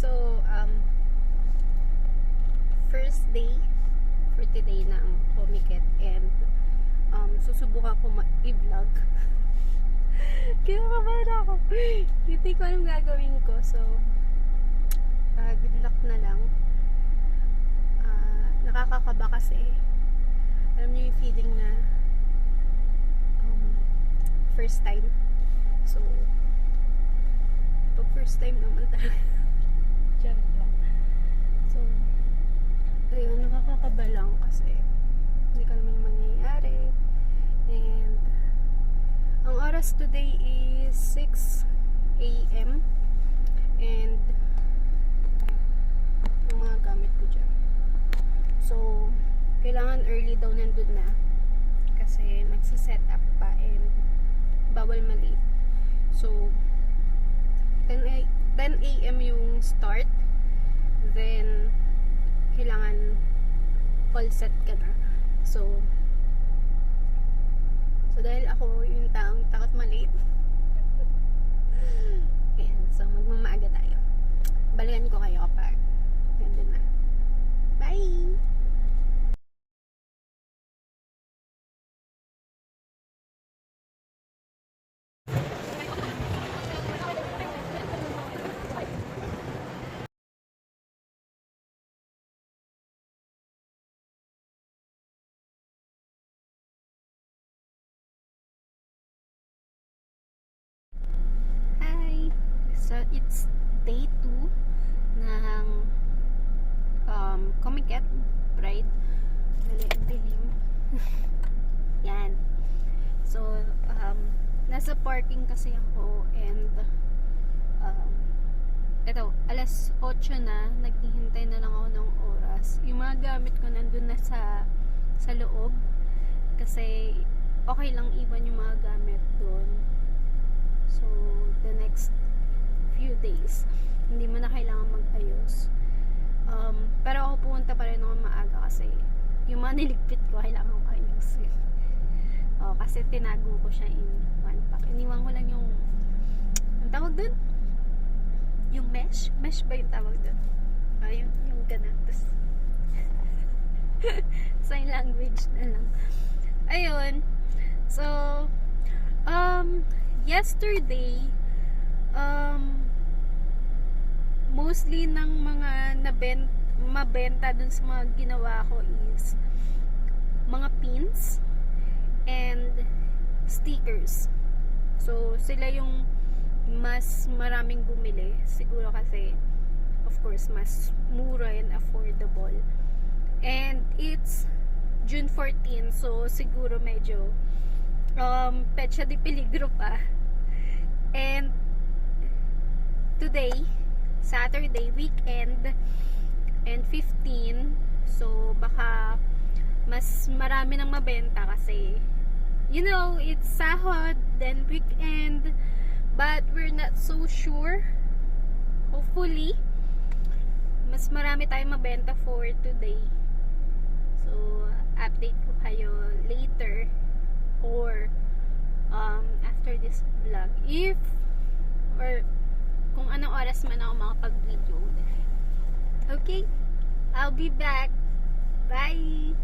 So, first day for today ng Comiket and susubukan ko i-vlog. Kinakabahan ako. Hindi ko anong gagawin ko. So, good luck na lang. Nakakakaba kasi. Alam niyo yung feeling na first time. So, pag first time naman talaga. Charot lang. So, ayun, nakakakaba lang kasi hindi ko naman yung mangyayari. And, ang oras today is 6 AM. And, yung mga gamit ko dyan. So, kailangan early daw nandun na. Kasi magsiset up pa and bawal maliit. So, 10 AM yung start. Then, kailangan all set ka na. So dahil ako yung taong takot maliit. Ayan, so magmamaaga tayo. Balikan ko kayo kapag nandun na. Bye! So, it's day 2 ng Comiket Pride. Dali, ang dilim. Yan. So, nasa parking kasi ako and eto, alas 8 na, naghihintay na lang ako ng oras. Yung mga gamit ko nandun na sa loob kasi okay lang iwan yung mga gamit doon. So, the next few days hindi mo na kailangan mag-ayos. Pero ako pumunta pa rin ako maaga kasi yung mga niligpit ko kailangan ko ayusin. Kasi tinago ko siya in one pack. Iniwan ko lang yung ang tawag dun? Yung mesh? Mesh ba yung tawag dun? Yung ganun. Tapos sign language na lang. Ayun. So, yesterday, mostly ng mga mabenta dun sa mga ginawa ko is mga pins and stickers. So, sila yung mas maraming bumili. Siguro kasi, of course, mas mura and affordable. And it's June 14, so siguro medyo petsa di peligro pa. And today, Saturday, weekend, and 15, so baka mas marami nang mabenta kasi you know, it's sahod, then weekend, but we're not so sure. Hopefully, mas marami tayong mabenta for today. So, update ko kayo later or after this vlog. If or kung anong oras man ako makapag-video. Okay? I'll be back. Bye!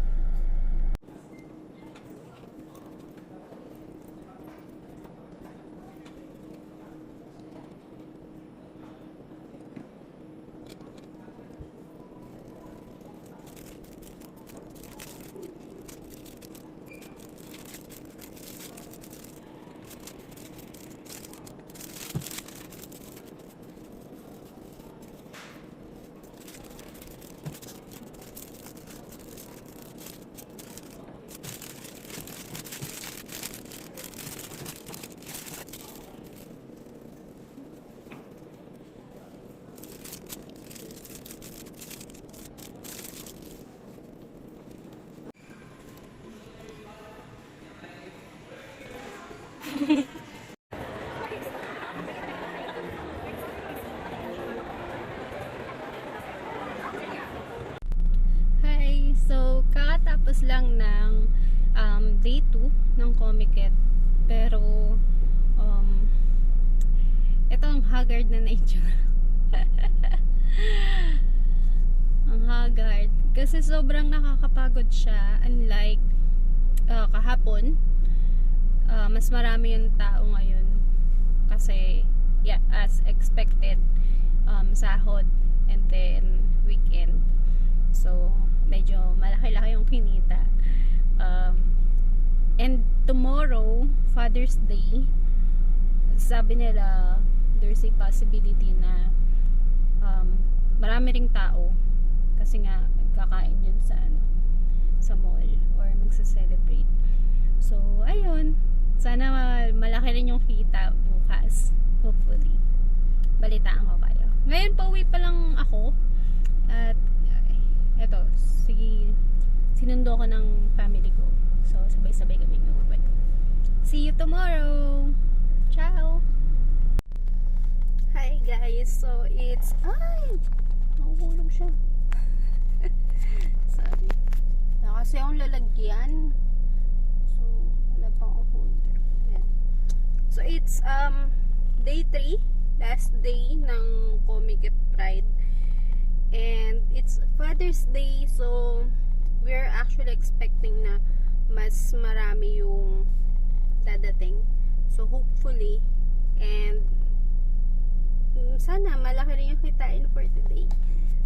Hi! So, kakatapos lang ng day 2 ng Comiket. Pero, ito ang haggard na nature. Ang haggard. Kasi sobrang nakakapagod siya. Unlike kahapon, mas marami yung tao ngayon. Kasi, yeah, as expected, sahod and then weekend. So, medyo malaki-laki yung kinita. And tomorrow, Father's Day, sabi nila, there's a possibility na marami ring tao kasi nga kakain yun sa mall or magsa-celebrate. So, ayun. Sana malaki rin yung kita bukas. Hopefully. Balitaan ko kayo. Ngayon, pauwi pa lang ako. At, eto, sige, sinundo ko ng family ko. So, sabay-sabay kami uuwi. See you tomorrow! Ciao! Hi guys! So, it's... Ay! Nakukulog siya. Sorry. Kasi akong lalagyan. So, wala pang holder. Ayan. So, it's day 3. Last day ng Comiket Pride. And it's Father's Day. So, we're actually expecting na mas marami yung dadating. So, hopefully, and sana malaki rin yung kitain for today.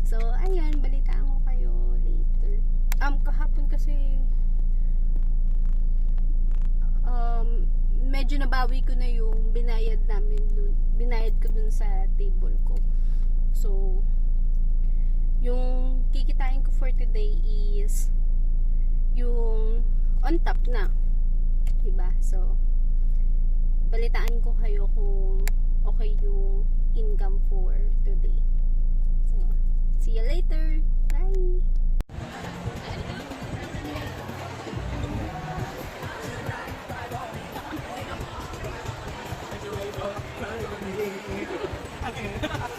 So, ayan, balitaan ko kayo later. Kahapon kasi medyo nabawi ko na yung binayad namin dun. Binayad ko dun sa table ko. So, yung kikitain ko for today is yung on top na. Diba? So, balitaan ko kayo kung okay yung income for today. So, see you later. Bye! Okay.